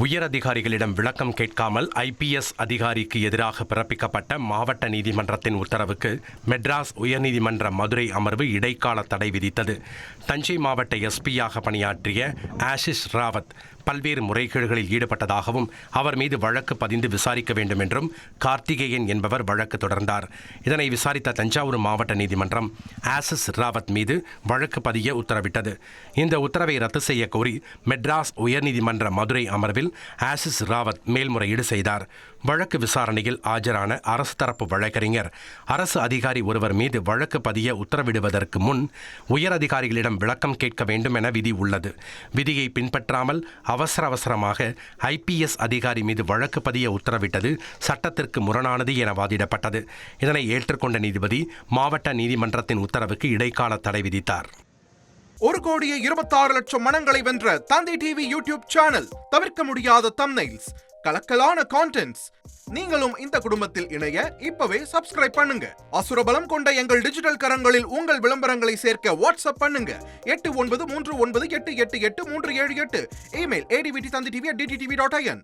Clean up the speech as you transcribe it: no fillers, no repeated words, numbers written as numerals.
உயரதிகாரிகளிடம் விளக்கம் கேட்காமல் ஐபிஎஸ் அதிகாரிக்கு எதிராக பிறப்பிக்கப்பட்ட மாவட்ட நீதிமன்றத்தின் உத்தரவுக்கு மெட்ராஸ் உயர்நீதிமன்ற மதுரை அமர்வு இடைக்கால தடை விதித்தது. தஞ்சை மாவட்ட எஸ்பியாக பணியாற்றிய ஆஷிஷ் ராவத் பல்வேறு முறைகேடுகளில் ஈடுபட்டதாகவும் அவர் மீது வழக்கு பதிந்து விசாரிக்க வேண்டும் என்றும் கார்த்திகேயன் என்பவர் வழக்கு தொடர்ந்தார். இதனை விசாரித்த தஞ்சாவூர் மாவட்ட நீதிமன்றம் ஆஷிஷ் ராவத் மீது வழக்கு பதிய உத்தரவிட்டது. இந்த உத்தரவை ரத்து செய்ய கோரி மெட்ராஸ் உயர்நீதிமன்ற மதுரை அமர்வில் ஆஷிஷ் ராவத் மேல்முறையீடு செய்தார். வழக்கு விசாரணையில் ஆஜரான அரசு தரப்பு வழக்கறிஞர் அரசு அதிகாரி ஒருவர் மீது வழக்கு பதிய உத்தரவிடுவதற்கு முன் உயர் அதிகாரிகளிடம் விளக்கம் கேட்க வேண்டும் என விதி உள்ளது. விதியை பின்பற்றாமல் அவசரமாக ஐபிஎஸ் அதிகாரி மீது வழக்கு பதிய உத்தரவிட்டது சட்டத்திற்கு முரணானது என வாதிடப்பட்டது. இதனை ஏற்றுக்கொண்ட நீதிபதி மாவட்ட நீதிமன்றத்தின் உத்தரவுக்கு இடைக்கால தடை விதித்தார். 1,26,00,000 மனங்களை வென்ற தந்தி டிவி யூடியூப் சேனல். தவிர்க்க முடியாத தம்ப்நெயில்ஸ், கலக்கலான கான்டென்ட்ஸ். நீங்களும் இந்த குடும்பத்தில் இணைய இப்பவே சப்ஸ்கிரைப் பண்ணுங்க. அசுரபலம் கொண்ட எங்கள் டிஜிட்டல் கரங்களில் உங்கள் விளம்பரங்களை சேர்க்க வாட்ஸ்அப் பண்ணுங்க. 8939888838. Email advttv@dttv.in.